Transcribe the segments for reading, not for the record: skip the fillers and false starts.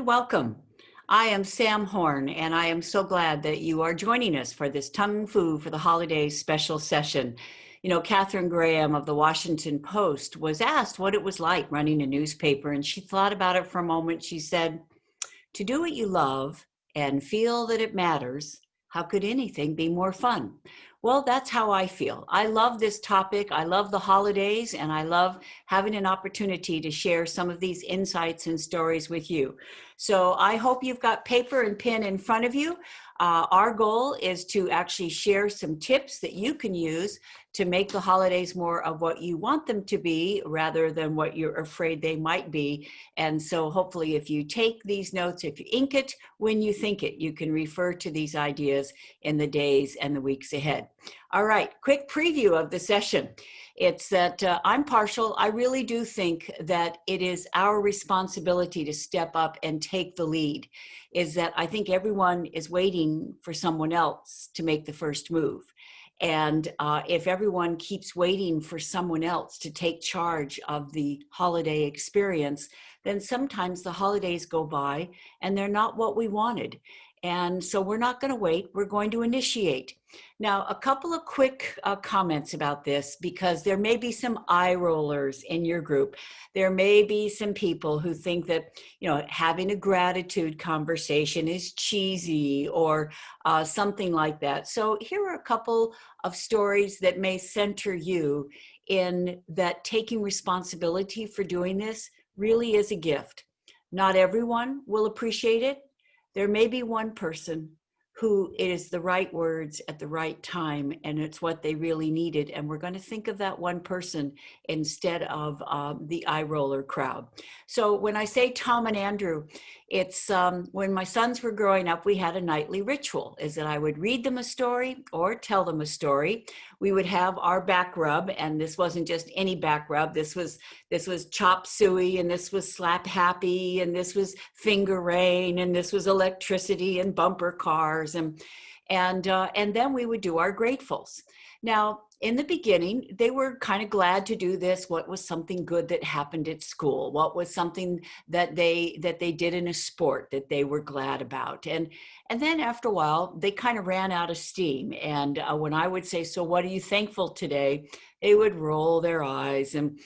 welcome. I am Sam Horn, and I am so glad that you are joining us for this Tongue Fu for the Holidays special session. You know, Katharine Graham of the Washington Post was asked what it was like running a newspaper, and she thought about it for a moment. She said, "To do what you love and feel that it matters, how could anything be more fun?" Well, that's how I feel. I love this topic. I love the holidays, and I love having an opportunity to share some of these insights and stories with you. So I hope you've got paper and pen in front of you. Our goal is to actually share some tips that you can use to make the holidays more of what you want them to be rather than what you're afraid they might be. And so hopefully if you take these notes, if you ink it when you think it, you can refer to these ideas in the days and the weeks ahead. All right, quick preview of the session. It's that I'm partial. I really do think that it is our responsibility to step up and take the lead. Is that I think everyone is waiting for someone else to make the first move. And if everyone keeps waiting for someone else to take charge of the holiday experience, then sometimes the holidays go by and they're not what we wanted. And so we're not going to wait, we're going to initiate. Now, a couple of quick comments about this, because there may be some eye rollers in your group. There may be some people who think that, you know, having a gratitude conversation is cheesy or something like that. So here are a couple of stories that may center you in that taking responsibility for doing this really is a gift. Not everyone will appreciate it. There may be one person who it is the right words at the right time, and it's what they really needed. And we're going to think of that one person instead of the eye roller crowd. So when I say Tom and Andrew, it's when my sons were growing up, we had a nightly ritual, is that I would read them a story or tell them a story. We would have our back rub, and this wasn't just any back rub. This was chop suey, and this was slap happy, and this was finger rain, and this was electricity and bumper cars, and then we would do our gratefuls. Now, in the beginning, they were kind of glad to do this. What was something good that happened at school? What was something that they did in a sport that they were glad about? And then after a while, they kind of ran out of steam. And when I would say, "So what are you thankful today?" they would roll their eyes and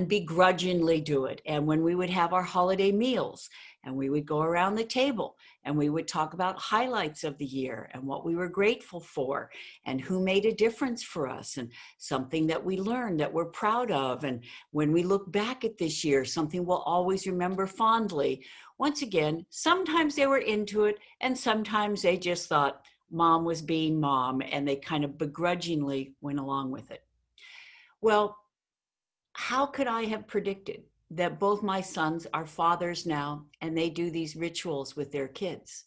begrudgingly do it. And when we would have our holiday meals and we would go around the table and we would talk about highlights of the year and what we were grateful for and who made a difference for us and something that we learned that we're proud of. And when we look back at this year, something we'll always remember fondly. Once again, sometimes they were into it and sometimes they just thought mom was being mom and they kind of begrudgingly went along with it. Well, how could I have predicted that both my sons are fathers now and they do these rituals with their kids?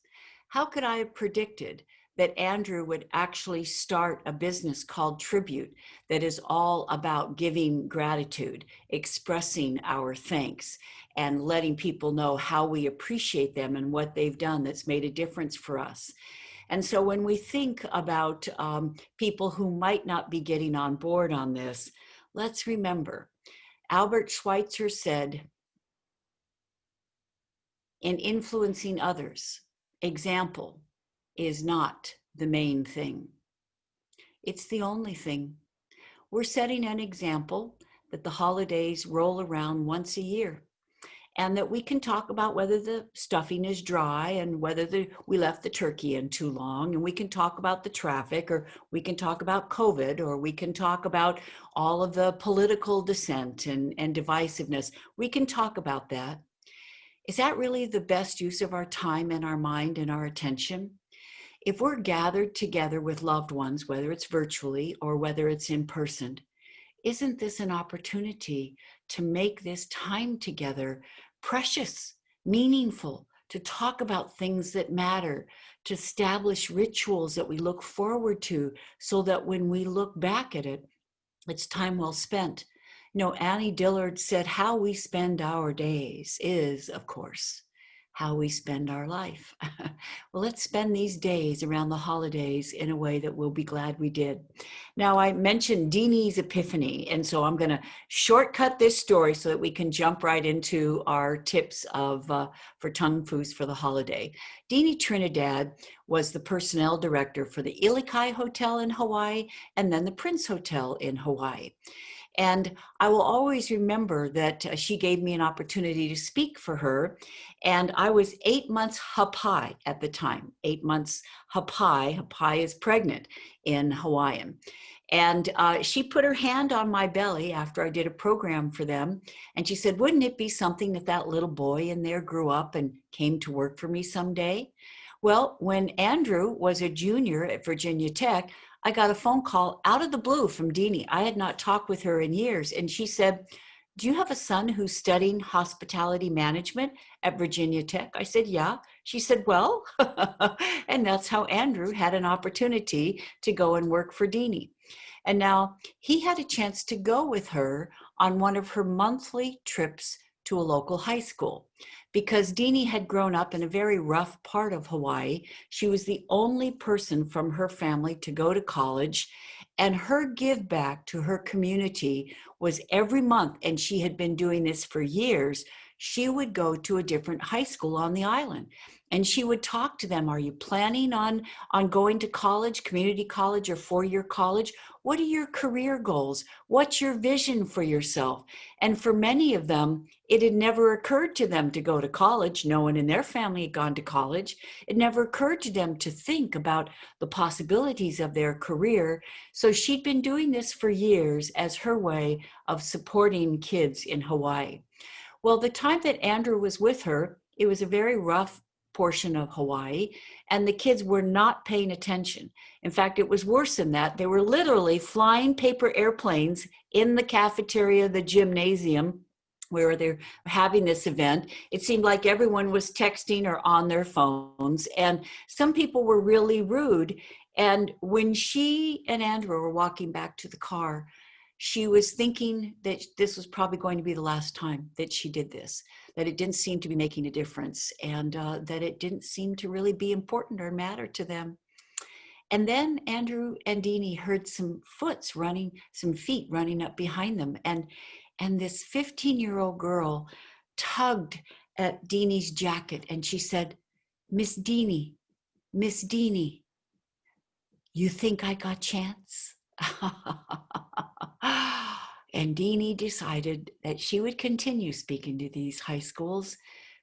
How could I have predicted that Andrew would actually start a business called Tribute that is all about giving gratitude, expressing our thanks, and letting people know how we appreciate them and what they've done that's made a difference for us? And so when we think about people who might not be getting on board on this, let's remember Albert Schweitzer said, "In influencing others, example is not the main thing. It's the only thing." We're setting an example that the holidays roll around once a year, and that we can talk about whether the stuffing is dry and whether we left the turkey in too long, and we can talk about the traffic, or we can talk about COVID, or we can talk about all of the political dissent and divisiveness. We can talk about that. Is that really the best use of our time and our mind and our attention? If we're gathered together with loved ones, whether it's virtually or whether it's in person, isn't this an opportunity to make this time together precious, meaningful, to talk about things that matter, to establish rituals that we look forward to so that when we look back at it, it's time well spent? You know, Annie Dillard said, "How we spend our days is, of course, how we spend our life. Well, let's spend these days around the holidays in a way that we'll be glad we did. Now, I mentioned Deanie's Epiphany, and so I'm going to shortcut this story so that we can jump right into our tips for tongue foos for the holiday. Deanie Trinidad was the personnel director for the Ilikai Hotel in Hawaii and then the Prince Hotel in Hawaii. And I will always remember that she gave me an opportunity to speak for her. And I was 8 months hapai at the time, 8 months hapai. Hapai is pregnant in Hawaiian. And she put her hand on my belly after I did a program for them. And she said, wouldn't it be something if that little boy in there grew up and came to work for me someday? Well, when Andrew was a junior at Virginia Tech, I got a phone call out of the blue from Deanie. I had not talked with her in years. And she said, do you have a son who's studying hospitality management at Virginia Tech? I said, yeah. She said, well, and that's how Andrew had an opportunity to go and work for Deanie. And now he had a chance to go with her on one of her monthly trips to a local high school. Because Deanie had grown up in a very rough part of Hawaii, she was the only person from her family to go to college, and her give back to her community was every month, and she had been doing this for years, she would go to a different high school on the island. And she would talk to them. Are you planning on going to college, community college, or four-year college? What are your career goals? What's your vision for yourself? And for many of them, it had never occurred to them to go to college. No one in their family had gone to college. It never occurred to them to think about the possibilities of their career. So she'd been doing this for years as her way of supporting kids in Hawaii. Well, the time that Andrew was with her, it was a very rough portion of Hawaii, and the kids were not paying attention. In fact, it was worse than that. They were literally flying paper airplanes in the cafeteria, the gymnasium, where they're having this event. It seemed like everyone was texting or on their phones, and some people were really rude. And when she and Andrew were walking back to the car, she was thinking that this was probably going to be the last time that she did this, that it didn't seem to be making a difference, and that it didn't seem to really be important or matter to them. And then Andrew and Deanie heard some feet running up behind them. And this 15-year-old girl tugged at Deanie's jacket, and she said, Miss Deanie, you think I got chance? And Deanie decided that she would continue speaking to these high schools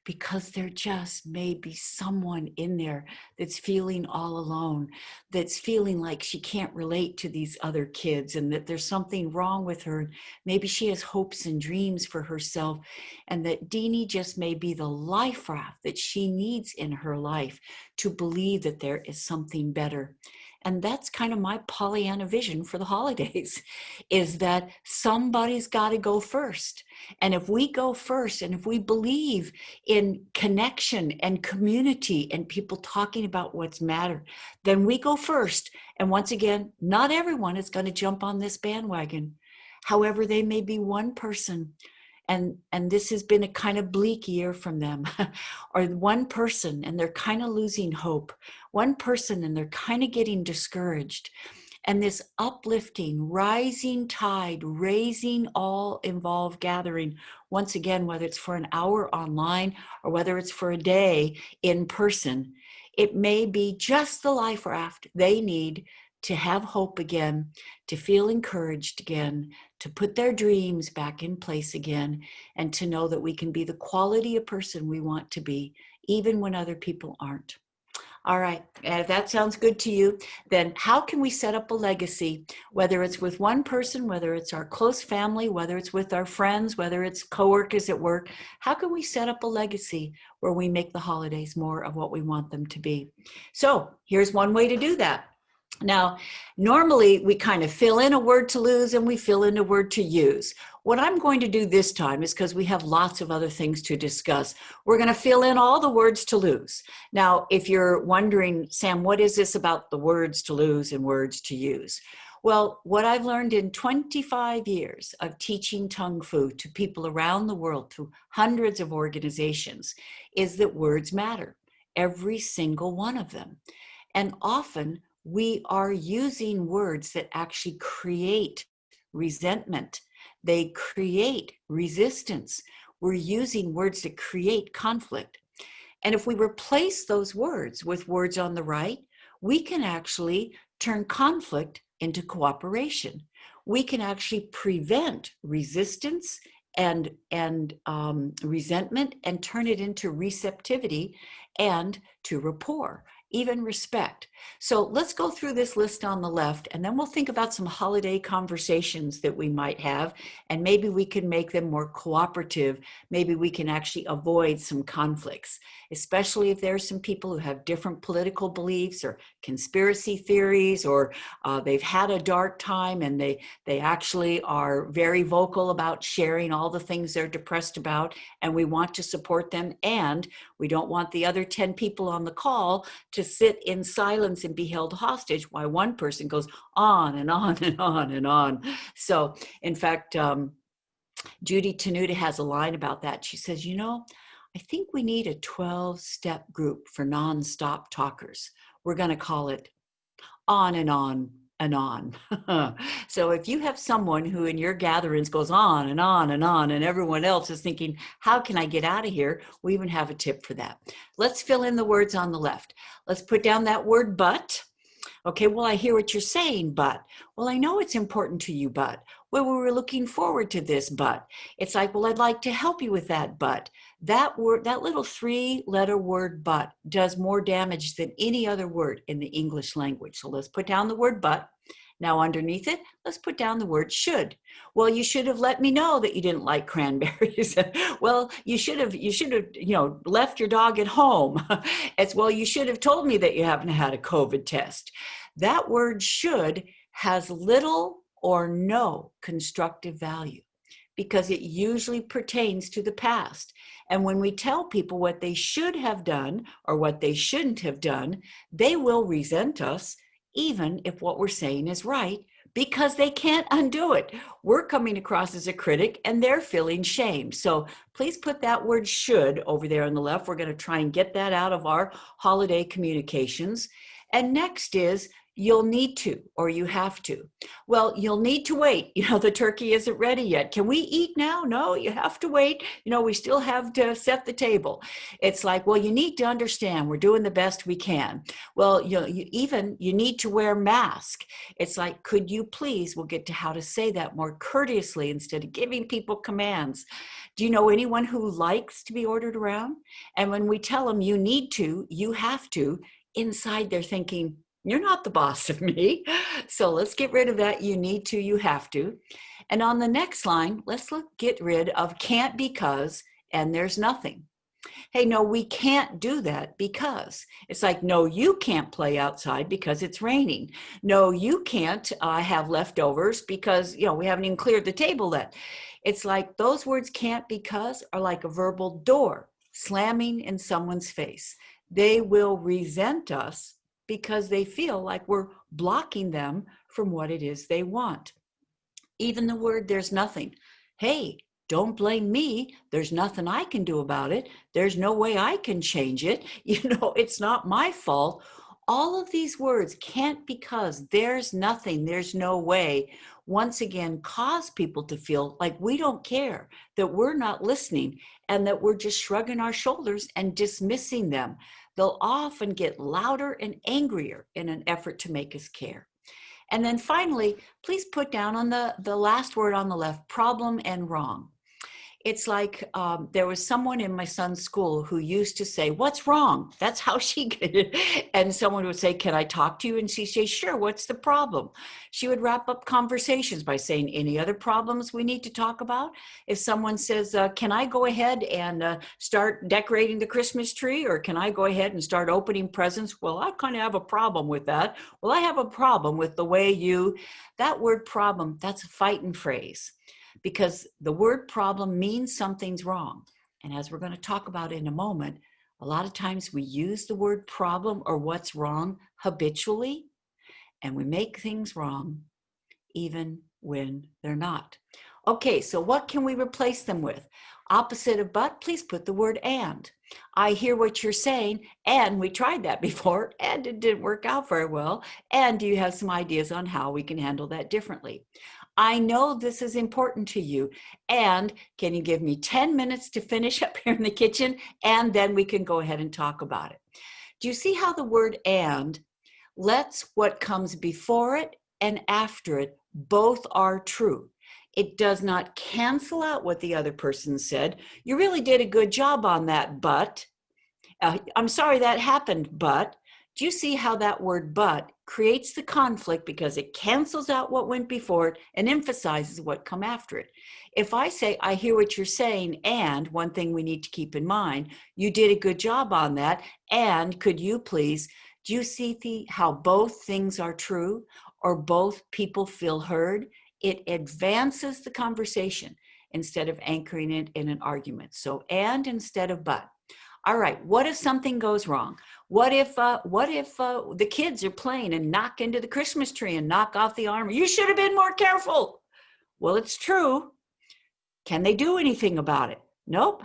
because there just may be someone in there that's feeling all alone, that's feeling like she can't relate to these other kids and that there's something wrong with her. Maybe she has hopes and dreams for herself, and that Deanie just may be the life raft that she needs in her life to believe that there is something better. And that's kind of my Pollyanna vision for the holidays, is that somebody's got to go first. And if we go first, and if we believe in connection and community and people talking about what's matter, then we go first. And once again, not everyone is going to jump on this bandwagon. However, they may be one person, and this has been a kind of bleak year from them, or one person and they're kind of losing hope, one person and they're kind of getting discouraged. And this uplifting, rising tide, raising all involved gathering, once again, whether it's for an hour online or whether it's for a day in person, it may be just the life raft they need to have hope again, to feel encouraged again, to put their dreams back in place again, and to know that we can be the quality of person we want to be, even when other people aren't. All right, and if that sounds good to you, then how can we set up a legacy, whether it's with one person, whether it's our close family, whether it's with our friends, whether it's coworkers at work? How can we set up a legacy where we make the holidays more of what we want them to be? So here's one way to do that. Now, normally we kind of fill in a word to lose and we fill in a word to use. What I'm going to do this time is, because we have lots of other things to discuss, we're going to fill in all the words to lose. Now, if you're wondering, Sam, what is this about the words to lose and words to use? Well, what I've learned in 25 years of teaching Tongue Fu to people around the world through hundreds of organizations is that words matter, every single one of them. And often we are using words that actually create resentment. They create resistance. We're using words that create conflict. And if we replace those words with words on the right, we can actually turn conflict into cooperation. We can actually prevent resistance and resentment and turn it into receptivity and to rapport, even respect. So let's go through this list on the left, and then we'll think about some holiday conversations that we might have, and maybe we can make them more cooperative. Maybe we can actually avoid some conflicts, especially if there's some people who have different political beliefs or conspiracy theories, or they've had a dark time and they actually are very vocal about sharing all the things they're depressed about, and we want to support them, and we don't want the other 10 people on the call to sit in silence and be held hostage while one person goes on and on and on and on. So in fact, Judy Tenuta has a line about that. She says, I think we need a 12-step group for nonstop talkers. We're going to call it on and on and on. So if you have someone who in your gatherings goes on and on and on, and everyone else is thinking, how can I get out of here? We even have a tip for that. Let's fill in the words on the left. Let's put down that word but. Okay, well, I hear what you're saying, but. Well, I know it's important to you, but. Well, we were looking forward to this, but. It's like, well, I'd like to help you with that, but. That word, that little 3-letter word, but, does more damage than any other word in the English language. So let's put down the word but. Now underneath it, let's put down the word should. Well, you should have let me know that you didn't like cranberries. Well, you should have, left your dog at home. It's, well, you should have told me that you haven't had a COVID test. That word should has little or no constructive value because it usually pertains to the past. And when we tell people what they should have done or what they shouldn't have done, they will resent us even if what we're saying is right, because they can't undo it. We're coming across as a critic and they're feeling shame. So please put that word should over there on the left. We're going to try and get that out of our holiday communications. And next is you'll need to, or you have to. Well, you'll need to wait. The turkey isn't ready yet. Can we eat now? No, you have to wait. We still have to set the table. It's like, well, you need to understand we're doing the best we can. Well, you need to wear mask. It's like, could you please, we'll get to how to say that more courteously instead of giving people commands. Do you know anyone who likes to be ordered around? And when we tell them you need to, you have to, inside they're thinking, you're not the boss of me. So let's get rid of that. You need to, you have to. And on the next line, let's get rid of can't because, and there's nothing. Hey, no, we can't do that because. It's like, no, you can't play outside because it's raining. No, you can't have leftovers because, we haven't even cleared the table yet. It's like those words can't because are like a verbal door slamming in someone's face. They will resent us because they feel like we're blocking them from what it is they want. Even the word there's nothing. Hey, don't blame me. There's nothing I can do about it. There's no way I can change it. It's not my fault. All of these words can't because there's nothing, there's no way, once again, cause people to feel like we don't care, that we're not listening, and that we're just shrugging our shoulders and dismissing them. They'll often get louder and angrier in an effort to make us care. And then finally, please put down on the last word on the left, problem and wrong. It's like there was someone in my son's school who used to say, what's wrong? That's how she get it. And someone would say, can I talk to you? And she'd say, sure, what's the problem? She would wrap up conversations by saying, any other problems we need to talk about? If someone says, can I go ahead and start decorating the Christmas tree? Or can I go ahead and start opening presents? Well, I kind of have a problem with that. Well, I have a problem with the way that word problem, that's a fighting phrase. Because the word problem means something's wrong. And as we're going to talk about in a moment, a lot of times we use the word problem or what's wrong habitually, and we make things wrong even when they're not. Okay, so what can we replace them with? Opposite of but, please put the word and. I hear what you're saying, and we tried that before, and it didn't work out very well. And do you have some ideas on how we can handle that differently? I know this is important to you, and can you give me 10 minutes to finish up here in the kitchen, and then we can go ahead and talk about it. Do you see how the word and lets what comes before it and after it both are true? It does not cancel out what the other person said. You really did a good job on that, but I'm sorry that happened, but do you see how that word but creates the conflict because it cancels out what went before it and emphasizes what come after it? If I say, I hear what you're saying, and one thing we need to keep in mind, you did a good job on that, and could you please, do you see how both things are true or both people feel heard? It advances the conversation instead of anchoring it in an argument. So and instead of but. All right, what if something goes wrong? What if the kids are playing and knock into the Christmas tree and knock off the armor? You should have been more careful. Well, it's true. Can they do anything about it? Nope.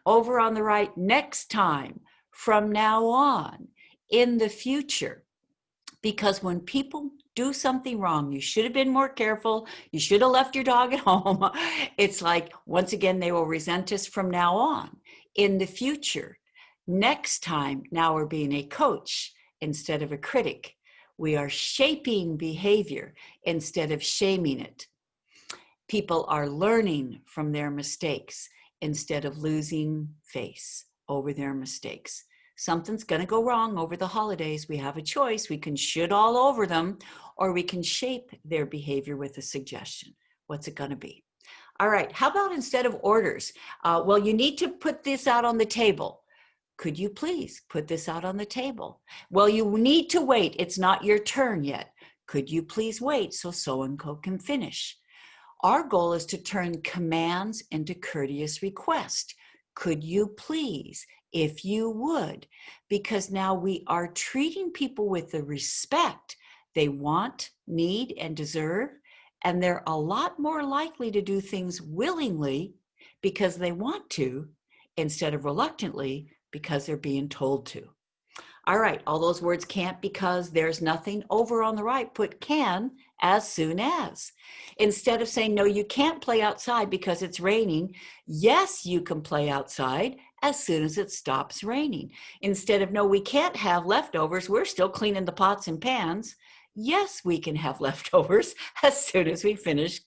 Over on the right, next time, from now on, in the future. Because when people do something wrong, you should have been more careful. You should have left your dog at home. It's like, once again, they will resent us from now on. In the future, next time, now we're being a coach instead of a critic. We are shaping behavior instead of shaming it. People are learning from their mistakes instead of losing face over their mistakes. Something's going to go wrong over the holidays. We have a choice. We can should all over them, or we can shape their behavior with a suggestion. What's it going to be? All right. How about instead of orders? Well, you need to put this out on the table. Could you please put this out on the table? Well, you need to wait. It's not your turn yet. Could you please wait so so-and-so can finish? Our goal is to turn commands into courteous requests. Could you please, if you would, because now we are treating people with the respect they want, need, and deserve, and they're a lot more likely to do things willingly because they want to, instead of reluctantly because they're being told to. All right, all those words can't because there's nothing. Over on the right, put can as soon as. Instead of saying, no, you can't play outside because it's raining, yes, you can play outside as soon as it stops raining. Instead of, no, we can't have leftovers, we're still cleaning the pots and pans, yes, we can have leftovers as soon as we finish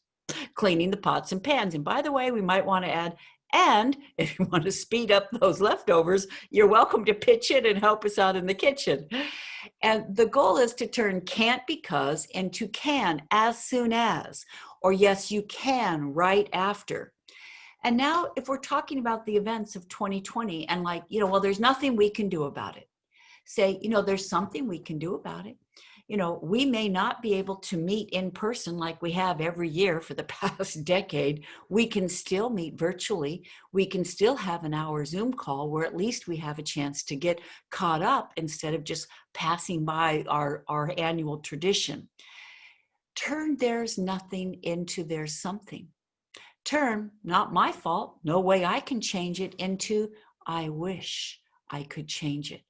cleaning the pots and pans. And by the way, we might want to add, and if you want to speed up those leftovers, you're welcome to pitch in and help us out in the kitchen. And the goal is to turn can't because into can as soon as, or yes, you can right after. And now if we're talking about the events of 2020 and like, well, there's nothing we can do about it. Say, there's something we can do about it. We may not be able to meet in person like we have every year for the past decade. We can still meet virtually. We can still have an hour Zoom call where at least we have a chance to get caught up instead of just passing by our annual tradition. Turn there's nothing into there's something. Turn not my fault, no way I can change it into I wish I could change it.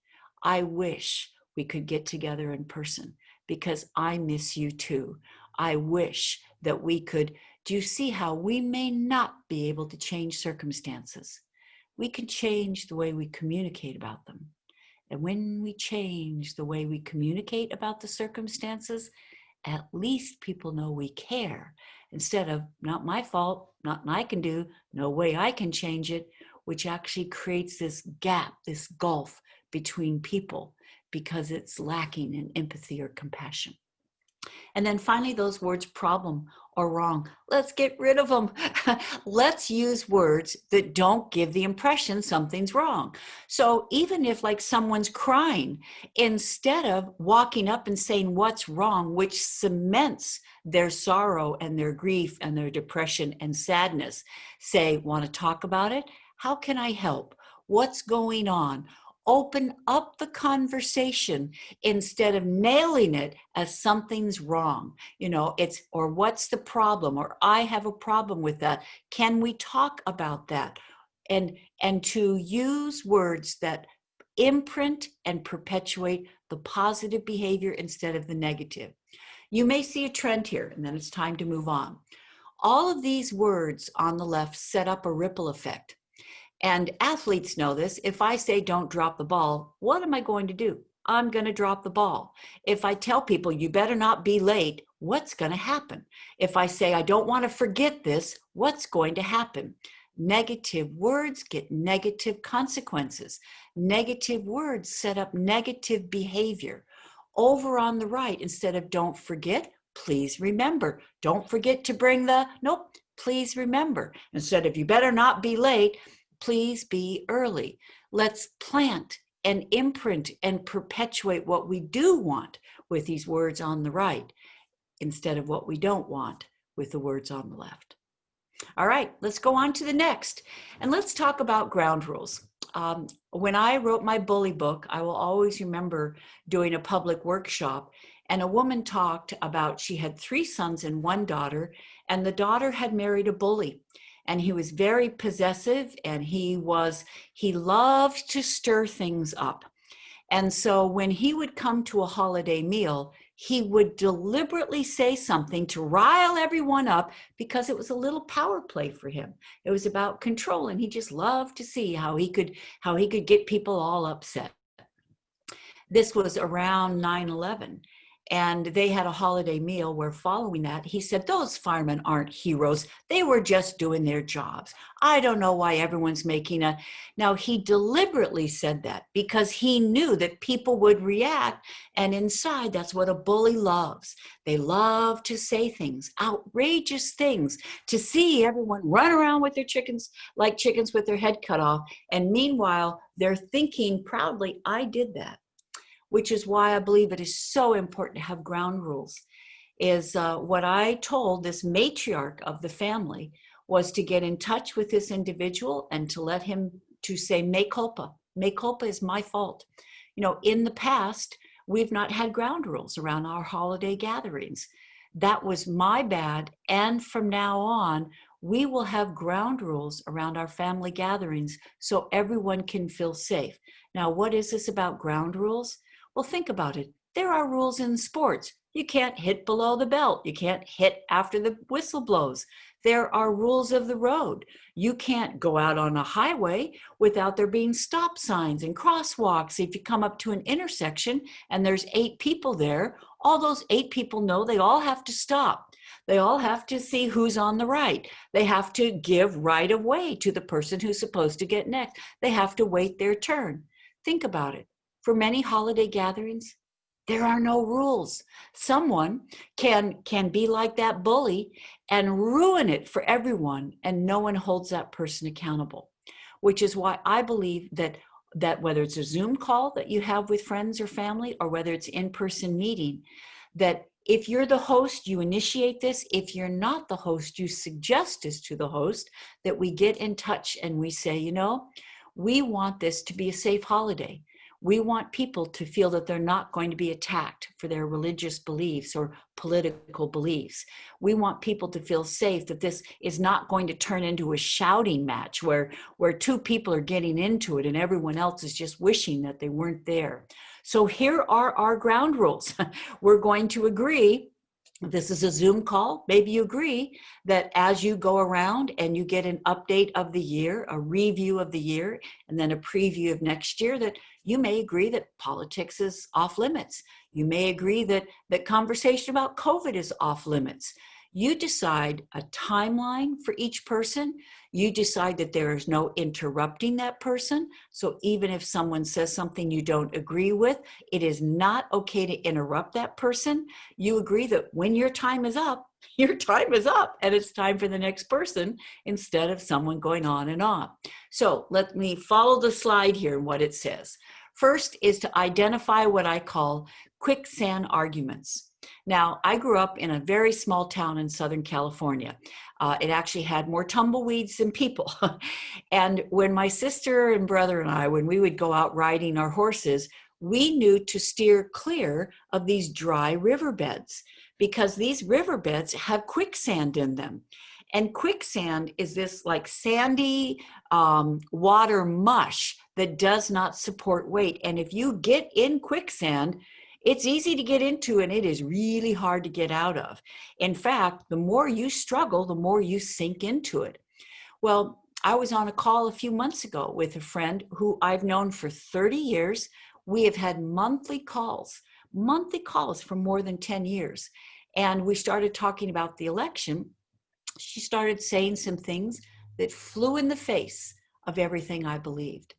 I wish we could get together in person because I miss you too. I wish that we could. Do you see how we may not be able to change circumstances? We can change the way we communicate about them. And when we change the way we communicate about the circumstances, at least people know we care. Instead of not my fault, nothing I can do, no way I can change it, which actually creates this gap, this gulf between people because it's lacking in empathy or compassion. And then finally, those words problem or wrong. Let's get rid of them. Let's use words that don't give the impression something's wrong. So even if like someone's crying, instead of walking up and saying what's wrong, which cements their sorrow and their grief and their depression and sadness, say, want to talk about it? How can I help? What's going on? Open up the conversation instead of nailing it as something's wrong. It's, or what's the problem? Or I have a problem with that. Can we talk about that? And to use words that imprint and perpetuate the positive behavior instead of the negative. You may see a trend here, and then it's time to move on. All of these words on the left set up a ripple effect. And athletes know this. If I say don't drop the ball, what am I going to do? I'm going to drop the ball. If I tell people you better not be late, what's going to happen? If I say I don't want to forget this, what's going to happen? Negative words get negative consequences. Negative words set up negative behavior. Over on the right, instead of don't forget, please remember. Don't forget to bring nope, please remember. Instead of you better not be late, please be early. Let's plant and imprint and perpetuate what we do want with these words on the right instead of what we don't want with the words on the left. All right, let's go on to the next. And let's talk about ground rules. When I wrote my bully book, I will always remember doing a public workshop, and a woman talked about she had 3 sons and 1 daughter, and the daughter had married a bully. And he was very possessive, and he loved to stir things up. And so when he would come to a holiday meal, he would deliberately say something to rile everyone up because it was a little power play for him. It was about control, and he just loved to see how he could get people all upset. This was around 9/11. And they had a holiday meal where following that, he said, those firemen aren't heroes. They were just doing their jobs. I don't know why everyone's making Now, he deliberately said that because he knew that people would react. And inside, that's what a bully loves. They love to say things, outrageous things, to see everyone run around with their chickens, like chickens with their head cut off. And meanwhile, they're thinking proudly, I did that. Which is why I believe it is so important to have ground rules. Is what I told this matriarch of the family was to get in touch with this individual and to let him to say, mea culpa. Mea culpa is my fault. In the past, we've not had ground rules around our holiday gatherings. That was my bad. And from now on, we will have ground rules around our family gatherings so everyone can feel safe. Now, what is this about ground rules? Well, think about it. There are rules in sports. You can't hit below the belt. You can't hit after the whistle blows. There are rules of the road. You can't go out on a highway without there being stop signs and crosswalks. If you come up to an intersection and there's 8 people there, all those 8 people know they all have to stop. They all have to see who's on the right. They have to give right of way to the person who's supposed to get next. They have to wait their turn. Think about it. For many holiday gatherings, there are no rules. Someone can be like that bully and ruin it for everyone, and no one holds that person accountable, which is why I believe that whether it's a Zoom call that you have with friends or family, or whether it's in-person meeting, that if you're the host, you initiate this. If you're not the host, you suggest this to the host, that we get in touch and we say, we want this to be a safe holiday. We want people to feel that they're not going to be attacked for their religious beliefs or political beliefs. We want people to feel safe that this is not going to turn into a shouting match where 2 people are getting into it and everyone else is just wishing that they weren't there. So here are our ground rules. We're going to agree. This is a Zoom call. Maybe you agree that as you go around and you get an update of the year, a review of the year, and then a preview of next year, that you may agree that politics is off limits. You may agree that conversation about COVID is off limits. You decide a timeline for each person. You decide that there is no interrupting that person. So even if someone says something you don't agree with, it is not okay to interrupt that person. You agree that when your time is up, and it's time for the next person instead of someone going on and on. So let me follow the slide here and what it says. First is to identify what I call quicksand arguments. Now, I grew up in a very small town in Southern California. It actually had more tumbleweeds than people. And when my sister and brother and I, when we would go out riding our horses, we knew to steer clear of these dry riverbeds because these riverbeds have quicksand in them. And quicksand is this like sandy water mush that does not support weight. And if you get in quicksand, it's easy to get into and it is really hard to get out of. In fact, the more you struggle, the more you sink into it. Well, I was on a call a few months ago with a friend who I've known for 30 years. We have had monthly calls for more than 10 years. And we started talking about the election. She started saying some things that flew in the face of everything I believed.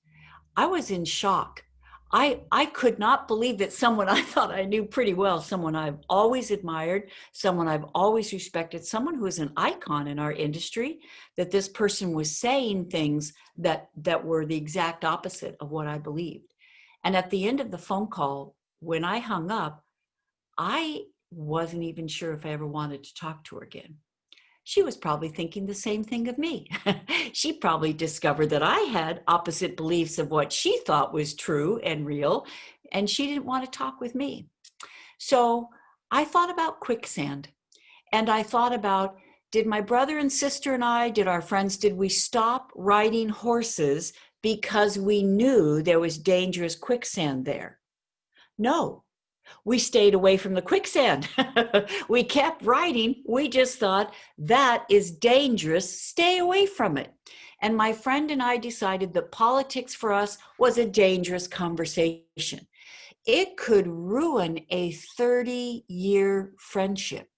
I was in shock. I could not believe that someone I thought I knew pretty well, someone I've always admired, someone I've always respected, someone who is an icon in our industry, that this person was saying things that were the exact opposite of what I believed. And at the end of the phone call, when I hung up, I wasn't even sure if I ever wanted to talk to her again. She was probably thinking the same thing of me. She probably discovered that I had opposite beliefs of what she thought was true and real, and she didn't want to talk with me. So I thought about quicksand, and I thought about, did my brother and sister and I, did our friends, did we stop riding horses because we knew there was dangerous quicksand there? No. We stayed away from the quicksand. We kept riding. We just thought that is dangerous. Stay away from it. And my friend and I decided that politics for us was a dangerous conversation. It could ruin a 30-year friendship.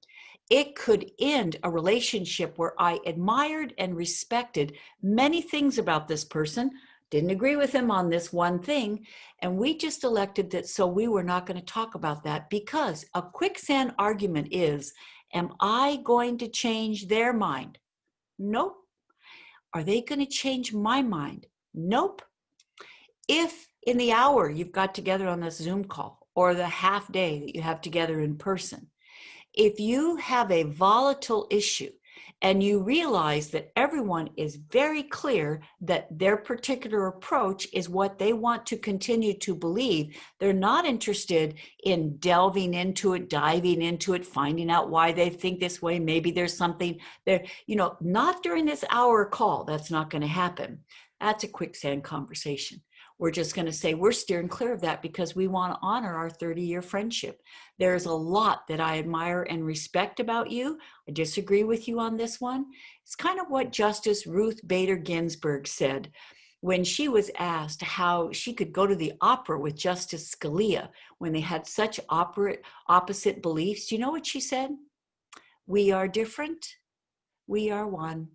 It could end a relationship where I admired and respected many things about this person, didn't agree with him on this one thing, and we just elected that, so we were not going to talk about that, because a quicksand argument is, am I going to change their mind? Nope. Are they going to change my mind? Nope. If in the hour you've got together on this Zoom call, or the half day that you have together in person, if you have a volatile issue and you realize that everyone is very clear that their particular approach is what they want to continue to believe, they're not interested in delving into it, diving into it, finding out why they think this way. Maybe there's something there, not during this hour call. That's not going to happen. That's a quicksand conversation. We're just going to say we're steering clear of that because we want to honor our 30-year friendship. There's a lot that I admire and respect about you. I disagree with you on this one. It's kind of what Justice Ruth Bader Ginsburg said when she was asked how she could go to the opera with Justice Scalia when they had such opposite beliefs. Do you know what she said? We are different. We are one.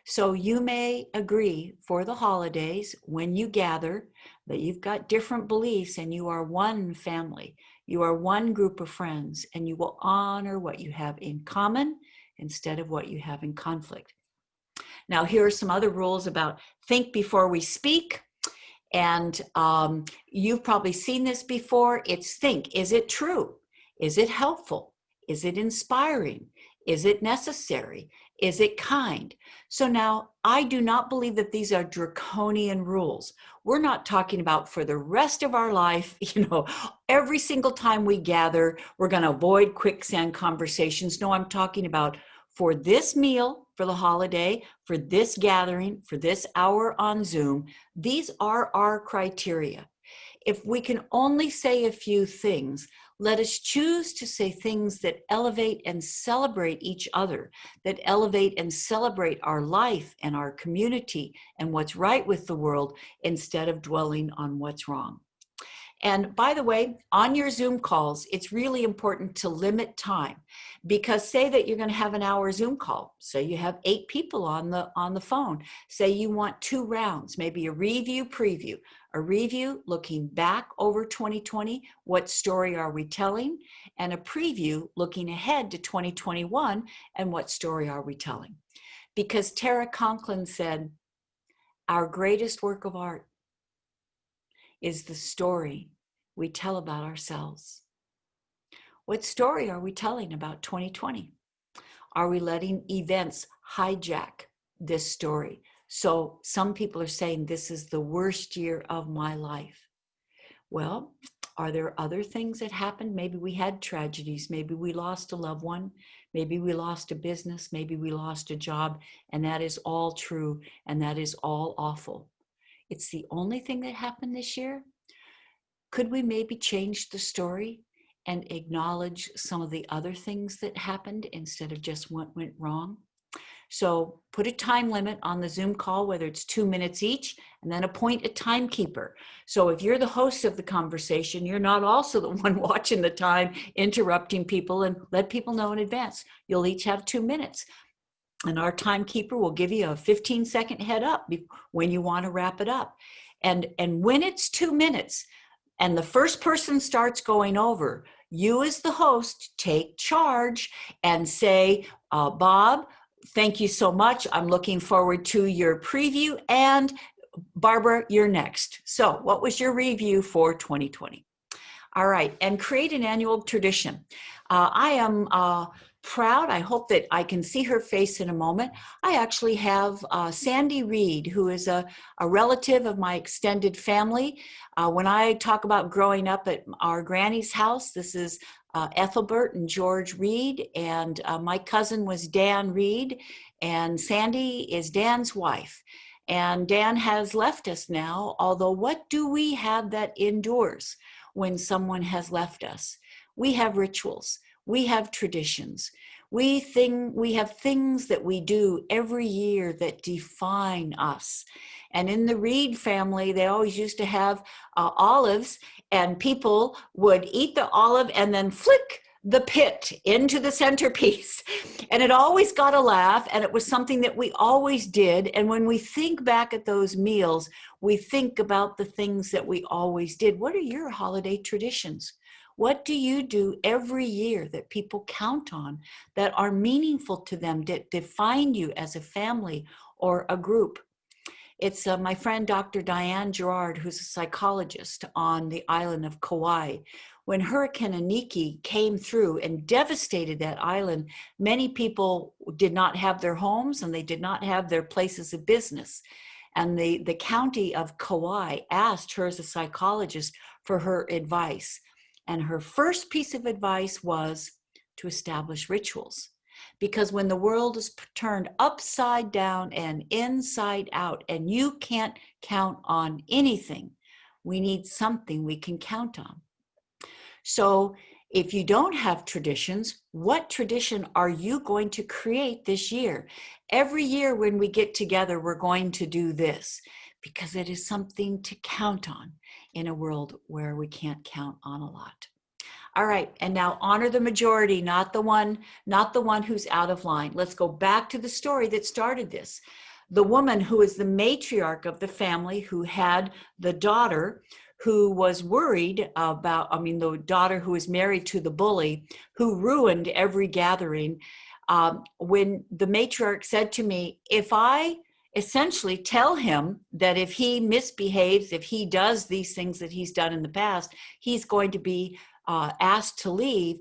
So you may agree for the holidays when you gather that you've got different beliefs and you are one family, you are one group of friends, and you will honor what you have in common instead of what you have in conflict. Now, here are some other rules about think before we speak. And you've probably seen this before. It's think, is it true? Is it helpful? Is it inspiring? Is it necessary? Is it kind? So now, I do not believe that these are draconian rules. We're not talking about for the rest of our life, every single time we gather, we're going to avoid quicksand conversations. No, I'm talking about for this meal, for the holiday, for this gathering, for this hour on Zoom, these are our criteria. If we can only say a few things, let us choose to say things that elevate and celebrate each other, that elevate and celebrate our life and our community and what's right with the world, instead of dwelling on what's wrong. And by the way, on your Zoom calls, it's really important to limit time, because say that you're going to have an hour Zoom call. Say you have 8 people on the phone. Say you want 2 rounds, maybe a review, preview, a review looking back over 2020, what story are we telling, and a preview looking ahead to 2021, and what story are we telling. Because Tara Conklin said, our greatest work of art is the story we tell about ourselves. What story are we telling about 2020? Are we letting events hijack this story? So some people are saying this is the worst year of my life. Well, are there other things that happened? Maybe we had tragedies. Maybe we lost a loved one. Maybe we lost a business. Maybe we lost a job. And that is all true. And that is all awful. It's the only thing that happened this year. Could we maybe change the story and acknowledge some of the other things that happened instead of just what went wrong? So put a time limit on the Zoom call, whether it's 2 minutes each, and then appoint a timekeeper. So if you're the host of the conversation, you're not also the one watching the time, interrupting people, and let people know in advance. You'll each have 2 minutes. And our timekeeper will give you a 15-second head up when you want to wrap it up. And when it's 2 minutes and the first person starts going over, you as the host take charge and say, Bob, thank you so much. I'm looking forward to your preview. And Barbara, you're next. So what was your review for 2020? All right, and create an annual tradition. I am proud. I hope that I can see her face in a moment. I actually have Sandy Reed, who is a relative of my extended family. When I talk about growing up at our granny's house, this is Ethelbert and George Reed, and my cousin was Dan Reed, and Sandy is Dan's wife. And Dan has left us now, although what do we have that endures when someone has left us? We have rituals, we have traditions, we have things that we do every year that define us. And in the Reed family, they always used to have olives, and people would eat the olive and then flick the pit into the centerpiece. And it always got a laugh, and it was something that we always did. And when we think back at those meals, we think about the things that we always did. What are your holiday traditions? What do you do every year that people count on, that are meaningful to them, that define you as a family or a group? It's my friend, Dr. Diane Gerard, who's a psychologist on the island of Kauai. When Hurricane Iniki came through and devastated that island, many people did not have their homes and they did not have their places of business. And the county of Kauai asked her as a psychologist for her advice. And her first piece of advice was to establish rituals. Because when the world is turned upside down and inside out, and you can't count on anything, we need something we can count on. So if you don't have traditions, what tradition are you going to create this year? Every year when we get together, we're going to do this because it is something to count on in a world where we can't count on a lot. All right, and now honor the majority, not the one who's out of line. Let's go back to the story that started this. The woman who is the matriarch of the family, who had the daughter who was worried about, the daughter who was married to the bully, who ruined every gathering. When the matriarch said to me, if I essentially tell him that if he misbehaves, if he does these things that he's done in the past, he's going to be asked to leave,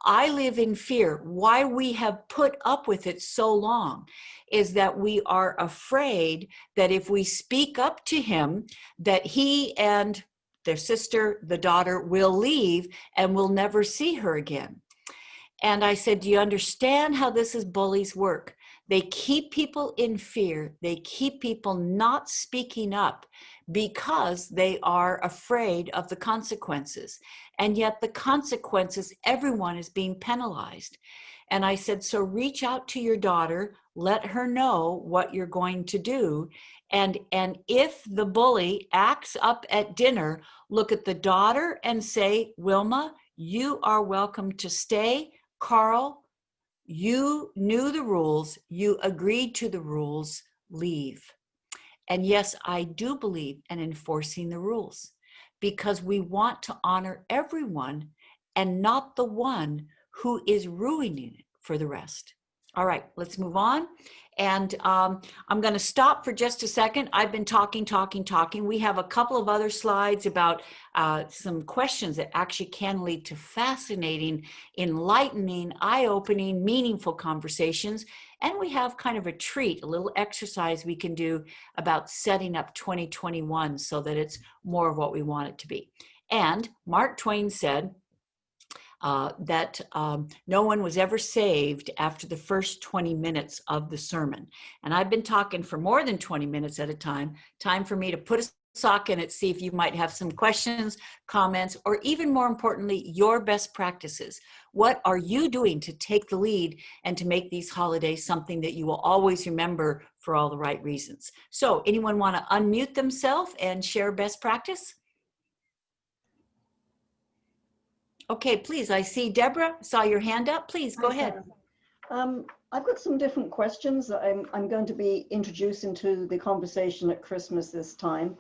I live in fear. Why we have put up with it so long is that we are afraid that if we speak up to him, that he and their sister, the daughter, will leave and we'll never see her again. And I said, do you understand how this is bullies work? They keep people in fear. They keep people not speaking up because they are afraid of the consequences. And yet the consequences, everyone is being penalized. And I said, so reach out to your daughter, let her know what you're going to do. And if the bully acts up at dinner, look at the daughter and say, Wilma, you are welcome to stay. Carl, you knew the rules, you agreed to the rules, leave. And yes, I do believe in enforcing the rules because we want to honor everyone and not the one who is ruining it for the rest. All right, let's move on. And I'm going to stop for just a second. I've been talking. We have a couple of other slides about some questions that actually can lead to fascinating, enlightening, eye-opening, meaningful conversations. And we have kind of a treat, a little exercise we can do about setting up 2021 so that it's more of what we want it to be. And Mark Twain said, that no one was ever saved after the first 20 minutes of the sermon. And I've been talking for more than 20 minutes at a time. Time for me to put a sock in it, see if you might have some questions, comments, or even more importantly, your best practices. What are you doing to take the lead and to make these holidays something that you will always remember for all the right reasons? So anyone want to unmute themselves and share best practice? Okay, please. I see Deborah, saw your hand up. Please go ahead. I've got some different questions that I'm going to be introducing to the conversation at Christmas this time.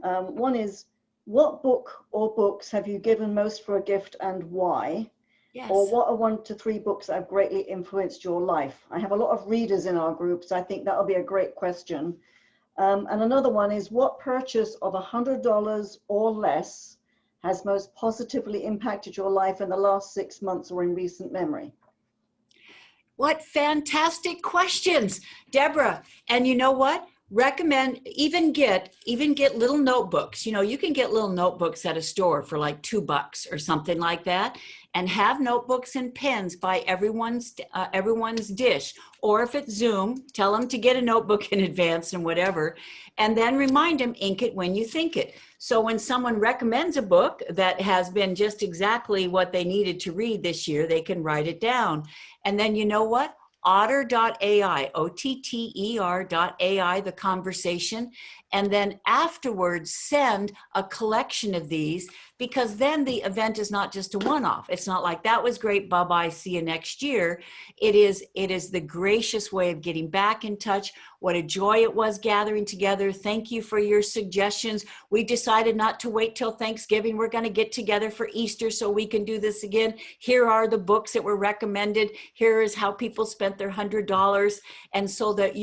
One is, what book or books have you given most for a gift and why? Yes. Or what are 1 to 3 books that have greatly influenced your life? I have a lot of readers in our group, so I think that'll be a great question. And another one is, what purchase of $100 or less has most positively impacted your life in the last 6 months or in recent memory? What fantastic questions, Deborah. And you know what? Recommend, even get little notebooks. You know, you can get little notebooks at a store for like $2 or something like that, and have notebooks and pens by everyone's dish. Or if it's Zoom, tell them to get a notebook in advance and whatever, and then remind them, ink it when you think it. So when someone recommends a book that has been just exactly what they needed to read this year, they can write it down. And then you know what? Otter.ai, OTTER.ai, the conversation, and then afterwards send a collection of these, because then the event is not just a one-off. It's not like, that was great, bye-bye, see you next year. It is the gracious way of getting back in touch. What a joy it was gathering together. Thank you for your suggestions. We decided not to wait till Thanksgiving. We're going to get together for Easter so we can do this again. Here are the books that were recommended. Here is how people spent their $100. And so that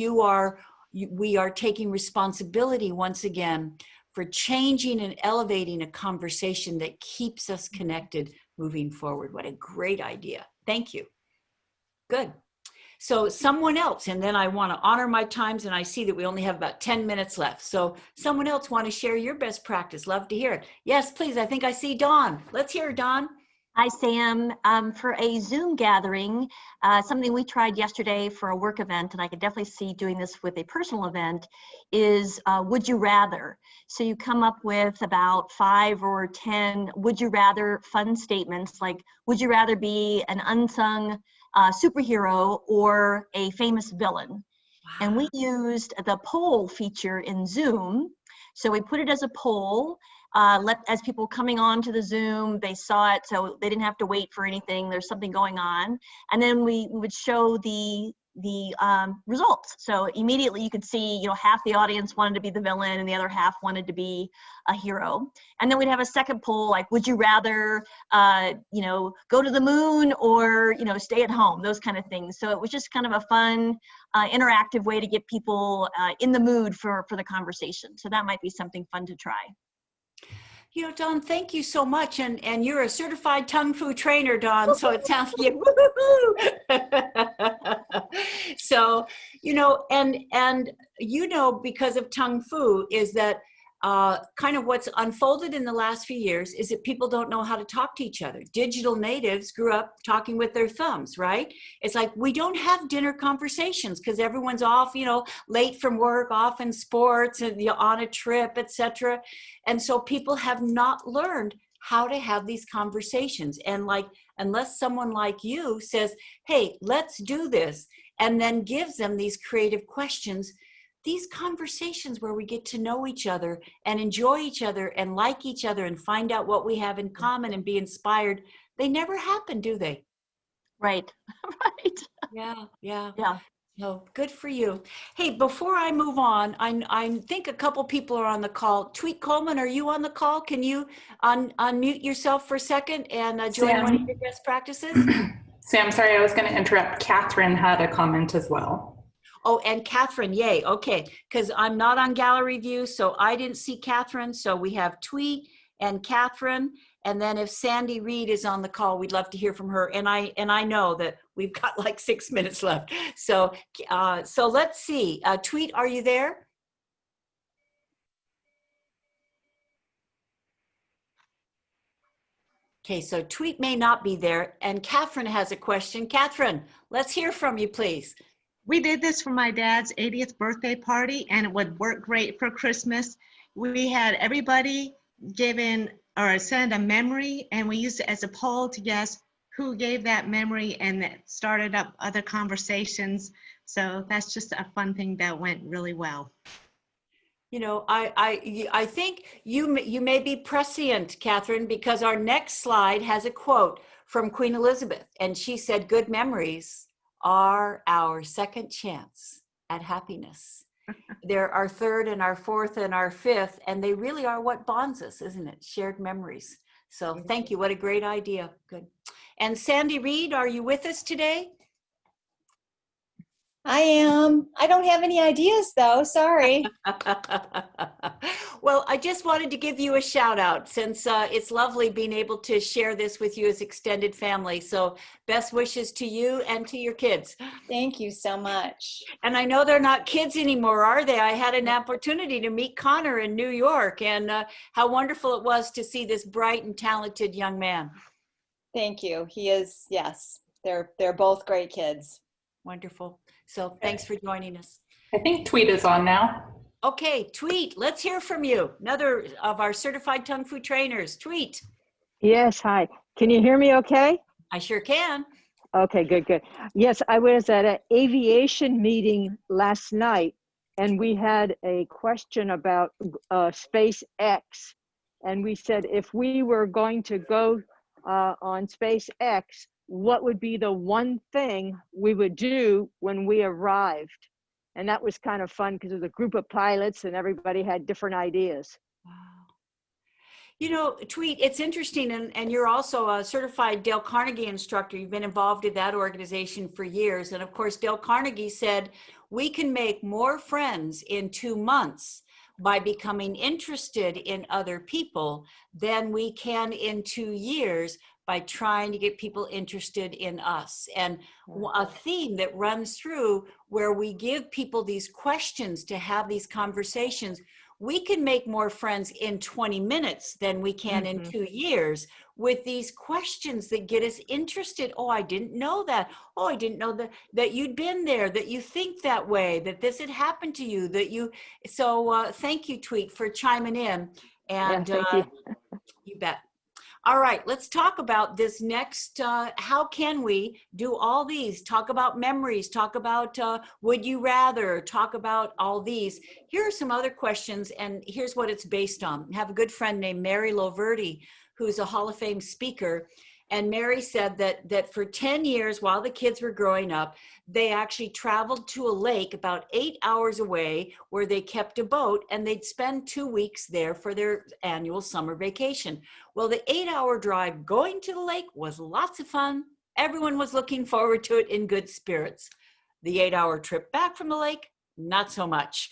we are taking responsibility once again for changing and elevating a conversation that keeps us connected moving forward. What a great idea. Thank you. Good. So someone else, and then I want to honor my times, and I see that we only have about 10 minutes left. So someone else want to share your best practice. Love to hear it. Yes, please. I think I see Dawn. Let's hear Dawn. Hi, Sam. For a Zoom gathering, something we tried yesterday for a work event, and I could definitely see doing this with a personal event, is would you rather. So you come up with about 5 or 10 would you rather fun statements, like, would you rather be an unsung superhero or a famous villain? Wow. And we used the poll feature in Zoom. So we put it as a poll. As people coming on to the Zoom, they saw it, so they didn't have to wait for anything. There's something going on. And then we would show the results. So immediately you could see, half the audience wanted to be the villain and the other half wanted to be a hero. And then we'd have a second poll, like, would you rather, go to the moon or, stay at home, those kind of things. So it was just kind of a fun, interactive way to get people in the mood for the conversation. So that might be something fun to try. Dawn, thank you so much. And you're a certified Tongue Fu trainer, Dawn, so it sounds like woo-hoo-hoo. So, because of Tongue Fu is that kind of what's unfolded in the last few years is that people don't know how to talk to each other. Digital natives grew up talking with their thumbs, right? It's like we don't have dinner conversations because everyone's off, late from work, off in sports and on a trip, etc. And so people have not learned how to have these conversations. And unless someone like you says, hey, let's do this, and then gives them these creative questions, these conversations where we get to know each other and enjoy each other and like each other and find out what we have in common and be inspired, they never happen, do they? Right. Right. Yeah. So good for you. Hey, before I move on, I think a couple people are on the call. Tweet Coleman, are you on the call? Can you unmute yourself for a second and join one of your best practices? Sam, sorry, I was going to interrupt. Catherine had a comment as well. Oh, and Catherine, yay. Okay, because I'm not on gallery view, so I didn't see Catherine. So we have Tweet and Catherine. And then if Sandy Reed is on the call, we'd love to hear from her. And I know that we've got like 6 minutes left. So so let's see. Tweet, are you there? Okay, so Tweet may not be there. And Catherine has a question. Catherine, let's hear from you, please. We did this for my dad's 80th birthday party, and it would work great for Christmas. We had everybody give in or send a memory, and we used it as a poll to guess who gave that memory, and that started up other conversations. So that's just a fun thing that went really well. You know, I think you may be prescient, Catherine, because our next slide has a quote from Queen Elizabeth, and she said, "Good memories are our second chance at happiness." They're our third and our fourth and our fifth, and they really are what bonds us, isn't it? Shared memories. So thank you. What a great idea. Good. And Sandy Reed, are you with us today? I am. I don't have any ideas though, sorry. Well, I just wanted to give you a shout out since it's lovely being able to share this with you as extended family. So best wishes to you and to your kids. Thank you so much. And I know they're not kids anymore, are they? I had an opportunity to meet Connor in New York, and how wonderful it was to see this bright and talented young man. Thank you. He is, yes, they're both great kids. Wonderful. So thanks for joining us. I think Tweet is on now. Okay, Tweet, let's hear from you. Another of our certified Tongue Fu trainers. Tweet. Yes, hi. Can you hear me okay? I sure can. Okay, good, good. Yes, I was at an aviation meeting last night, and we had a question about SpaceX. And we said if we were going to go on SpaceX, what would be the one thing we would do when we arrived? And that was kind of fun because it was a group of pilots and everybody had different ideas. Wow. You know, Tweet, it's interesting, and you're also a certified Dale Carnegie instructor. You've been involved in that organization for years. And of course, Dale Carnegie said, we can make more friends in 2 months by becoming interested in other people than we can in 2 years by trying to get people interested in us. And a theme that runs through where we give people these questions to have these conversations, we can make more friends in 20 minutes than we can in 2 years with these questions that get us interested. Oh, I didn't know that. Oh, I didn't know that you'd been there, that you think that way, that this had happened to you, that you, so thank you, Tweet, for chiming in. And yeah, thank you. You bet. All right, let's talk about this next. How can we do all these? Talk about memories, talk about would you rather, talk about all these. Here are some other questions, and here's what it's based on. I have a good friend named Mary Loverty, who's a Hall of Fame speaker. And Mary said that for 10 years while the kids were growing up, they actually traveled to a lake about 8 hours away where they kept a boat, and they'd spend 2 weeks there for their annual summer vacation. Well, the 8-hour drive going to the lake was lots of fun. Everyone was looking forward to it in good spirits. The 8-hour trip back from the lake, not so much,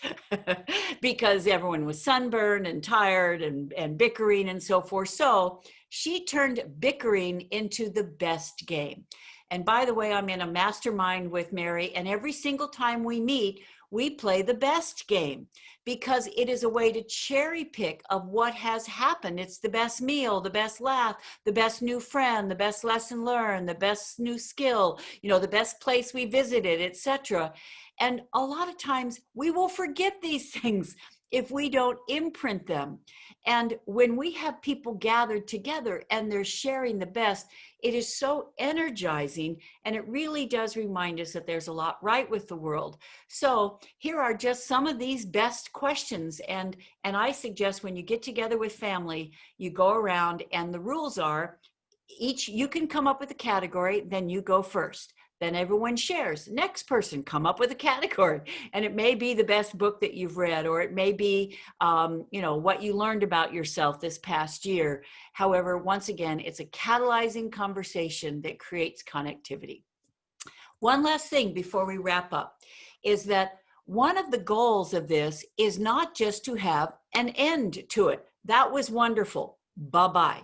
because everyone was sunburned and tired and bickering and so forth. So she turned bickering into the best game. And by the way, I'm in a mastermind with Mary, and every single time we meet, we play the best game because it is a way to cherry pick of what has happened. It's the best meal, the best laugh, the best new friend, the best lesson learned, the best new skill, you know, the best place we visited, etc. And a lot of times we will forget these things if we don't imprint them. And when we have people gathered together and they're sharing the best, it is so energizing, and it really does remind us that there's a lot right with the world. So here are just some of these best questions. And I suggest when you get together with family, you go around, and the rules are you can come up with a category, then you go first. Then everyone shares. Next person, come up with a category. And it may be the best book that you've read, or it may be, you know, what you learned about yourself this past year. However, once again, it's a catalyzing conversation that creates connectivity. One last thing before we wrap up. is that one of the goals of this is not just to have an end to it. That was wonderful. Bye-bye.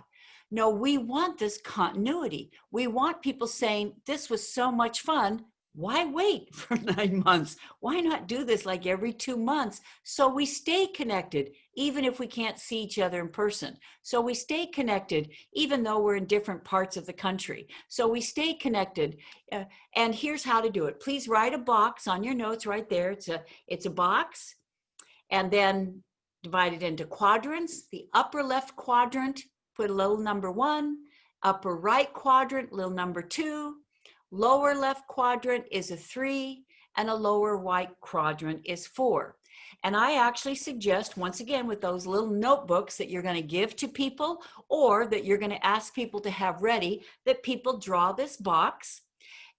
No, we want this continuity. We want people saying, this was so much fun. Why wait for 9 months? Why not do this like every 2 months so we stay connected, even if we can't see each other in person? So we stay connected, even though we're in different parts of the country. So we stay connected. And here's how to do it. Please write a box on your notes right there. It's a box, and then divide it into quadrants. The upper left quadrant, put a little number 1. Upper right quadrant, little number 2. Lower left quadrant is a 3, and a lower right quadrant is 4. And I actually suggest, once again, with those little notebooks that you're going to give to people or that you're going to ask people to have ready, that people draw this box.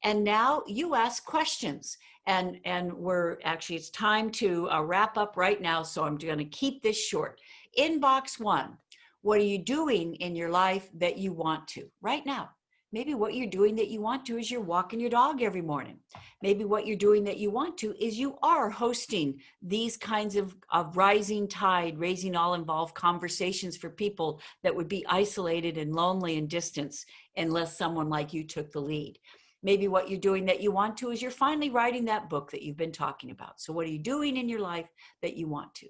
And now you ask questions. And we're actually, it's time to wrap up right now. So I'm going to keep this short. In box 1, what are you doing in your life that you want to right now? Maybe what you're doing that you want to is you're walking your dog every morning. Maybe what you're doing that you want to is you are hosting these kinds of rising tide, raising all involved conversations for people that would be isolated and lonely and distant unless someone like you took the lead. Maybe what you're doing that you want to is you're finally writing that book that you've been talking about. So what are you doing in your life that you want to?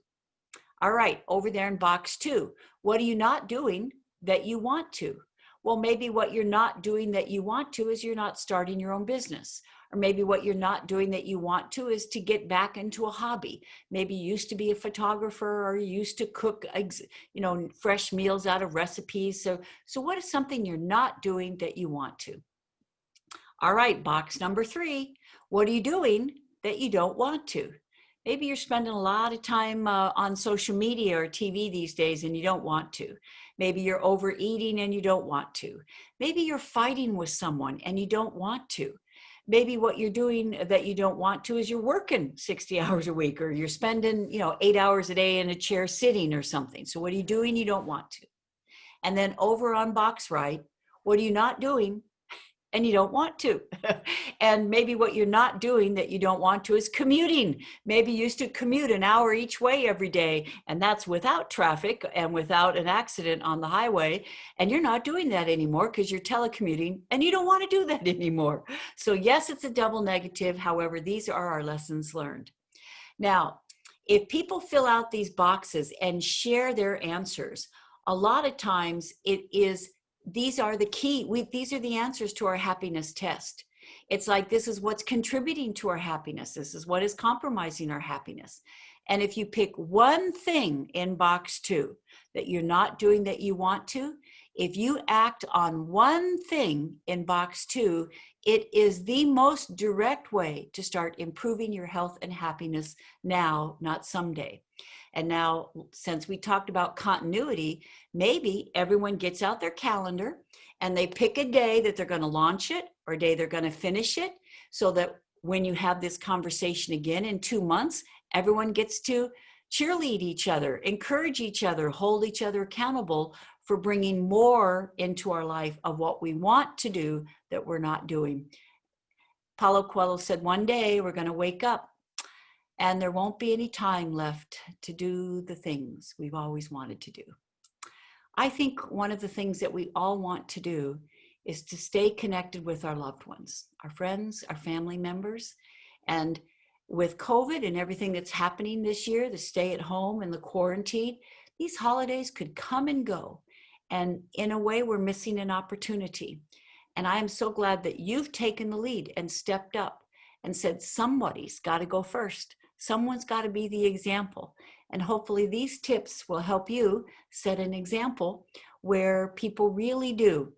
All right, over there in box 2, what are you not doing that you want to? Well, maybe what you're not doing that you want to is you're not starting your own business. Or maybe what you're not doing that you want to is to get back into a hobby. Maybe you used to be a photographer, or you used to cook, fresh meals out of recipes. So what is something you're not doing that you want to? All right, box number 3. What are you doing that you don't want to? Maybe you're spending a lot of time on social media or TV these days and you don't want to. Maybe you're overeating and you don't want to. Maybe you're fighting with someone and you don't want to. Maybe what you're doing that you don't want to is you're working 60 hours a week, or you're spending 8 hours a day in a chair sitting or something. So what are you doing you don't want to? And then over on box right, what are you not doing and you don't want to? And maybe what you're not doing that you don't want to is commuting. Maybe you used to commute an hour each way every day, and that's without traffic and without an accident on the highway. And you're not doing that anymore because you're telecommuting and you don't want to do that anymore. So yes, it's a double negative. However, these are our lessons learned. Now, if people fill out these boxes and share their answers, a lot of times these are the key. These are the answers to our happiness test. It's like, this is what's contributing to our happiness. This is what is compromising our happiness. And if you pick one thing in box 2 that you're not doing that you want to, if you act on one thing in box 2, it is the most direct way to start improving your health and happiness now, not someday. And now, since we talked about continuity, maybe everyone gets out their calendar and they pick a day that they're going to launch it or a day they're going to finish it, so that when you have this conversation again in 2 months, everyone gets to cheerlead each other, encourage each other, hold each other accountable for bringing more into our life of what we want to do that we're not doing. Paulo Coelho said, one day we're going to wake up and there won't be any time left to do the things we've always wanted to do. I think one of the things that we all want to do is to stay connected with our loved ones, our friends, our family members. And with COVID and everything that's happening this year, the stay at home and the quarantine, these holidays could come and go. And in a way, we're missing an opportunity. And I am so glad that you've taken the lead and stepped up and said, somebody's got to go first. Someone's got to be the example. And hopefully these tips will help you set an example where people really do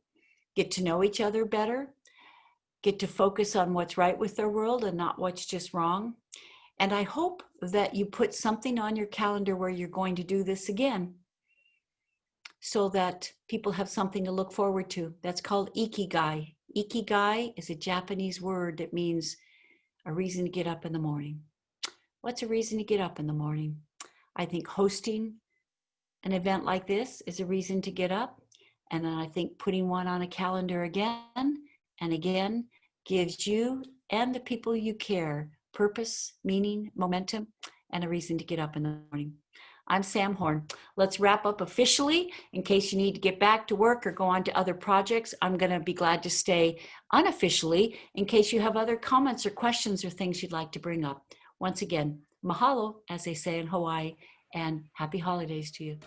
get to know each other better, get to focus on what's right with their world and not what's just wrong. And I hope that you put something on your calendar where you're going to do this again, so that people have something to look forward to. That's called ikigai. Ikigai is a Japanese word that means a reason to get up in the morning. What's a reason to get up in the morning? I think hosting an event like this is a reason to get up. And then I think putting one on a calendar again and again gives you and the people you care purpose, meaning, momentum, and a reason to get up in the morning. I'm Sam Horn. Let's wrap up officially. In case you need to get back to work or go on to other projects, I'm going to be glad to stay unofficially in case you have other comments or questions or things you'd like to bring up. Once again, mahalo, as they say in Hawaii, and happy holidays to you.